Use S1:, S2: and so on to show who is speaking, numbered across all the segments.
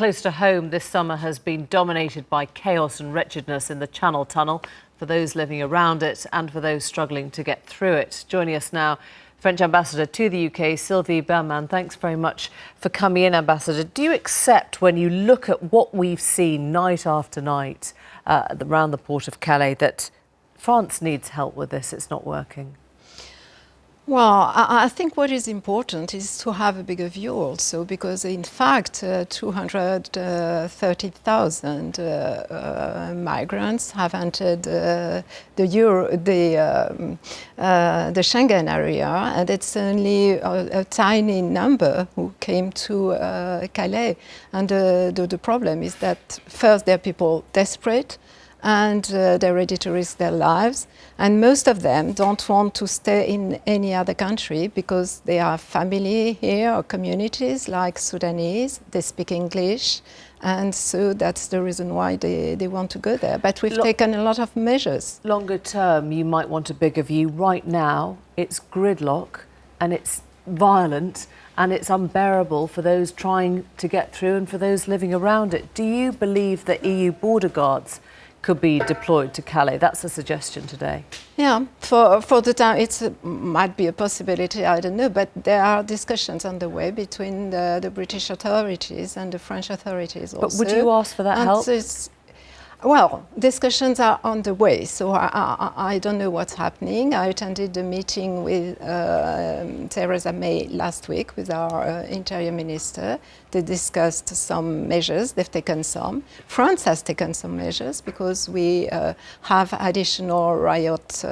S1: Close to home, this summer has been dominated by chaos and wretchedness in the Channel Tunnel for those living around it and for those struggling to get through it. Joining us now, French Ambassador to the UK, Sylvie Bermann. Thanks very much for coming in, Ambassador. Do you accept, when you look at what we've seen night after night around the port of Calais, that France needs help with this? It's not working.
S2: Well, I think what is important is to have a bigger view also, because in fact 230,000 migrants have entered the Schengen area, and it's only a tiny number who came to Calais. And the problem is that first there are people desperate, and they're ready to risk their lives. And most of them don't want to stay in any other country because they have family here or communities like Sudanese, they speak English, and so that's the reason why they want to go there. But we've taken a lot of measures.
S1: Longer term, you might want a bigger view. Right now, it's gridlock and it's violent and it's unbearable for those trying to get through and for those living around it. Do you believe that EU border guards could be deployed to Calais? That's a suggestion today.
S2: Yeah, for the time it might be a possibility, I don't know, but there are discussions on the way between the British authorities and the French authorities also.
S1: But would you ask for that help?
S2: Well, discussions are on the way, so I don't know what's happening. I attended a meeting with Theresa May last week with our Interior Minister. They discussed some measures, they've taken some. France has taken some measures because we have additional riot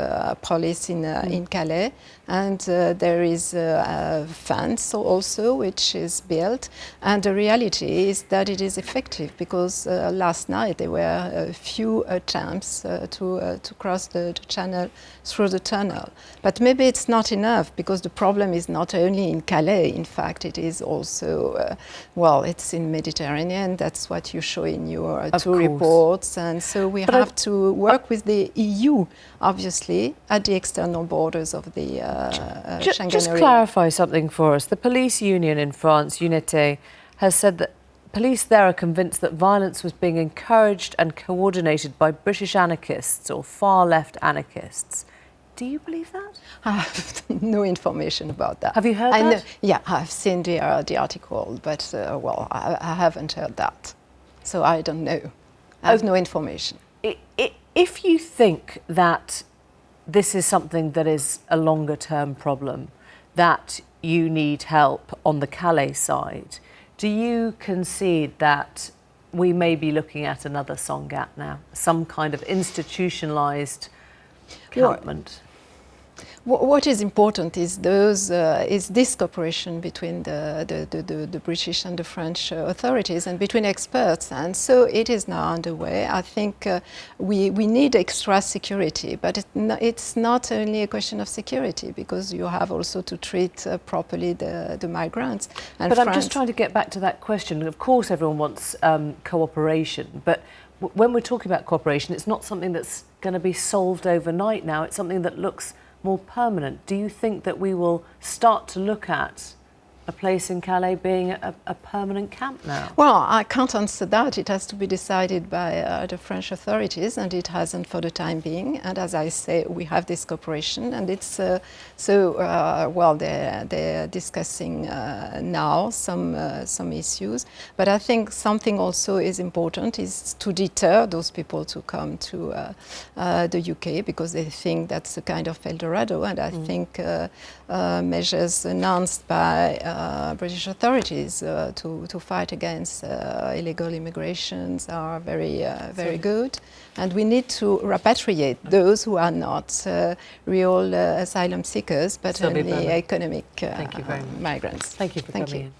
S2: police in Calais, and there is a fence also which is built. And the reality is that it is effective because last night there were a few attempts to cross the channel through the tunnel. But maybe it's not enough, because the problem is not only in Calais. In fact, it is also, well, it's in Mediterranean. That's what you show in your two reports. And so we have to work with the EU, obviously, at the external borders of the Schengen area.
S1: Just clarify something for us. The police union in France, Unité, has said that police there are convinced that violence was being encouraged and coordinated by British anarchists or far-left anarchists. Do you believe that?
S2: I have no information about that.
S1: Have you heard that?
S2: Yeah, I've seen the article, but well, I haven't heard that. So I don't know. I have no information.
S1: If you think that this is something that is a longer-term problem, that you need help on the Calais side, do you concede that we may be looking at another Sangatte now, some kind of institutionalised encampment?
S2: What is important is this cooperation between the British and the French authorities and between experts, and so it is now underway. I think we need extra security, but it's not only a question of security, because you have also to treat properly the migrants. And
S1: but I'm just trying to get back to that question. Of course everyone wants cooperation, but when we're talking about cooperation, it's not something that's going to be solved overnight now. It's something that looks more permanent. Do you think that we will start to look at a place in Calais being a permanent camp now? Well,
S2: I can't answer that. It has to be decided by the French authorities, and it hasn't for the time being. And as I say, we have this cooperation, and it's well, they're discussing now some issues. But I think something also is important is to deter those people to come to the UK, because they think that's a kind of Eldorado. And I think measures announced by British authorities to fight against illegal immigrations are very good, and we need to repatriate those who are not real asylum seekers, but only economic migrants.
S1: Thank you for coming in.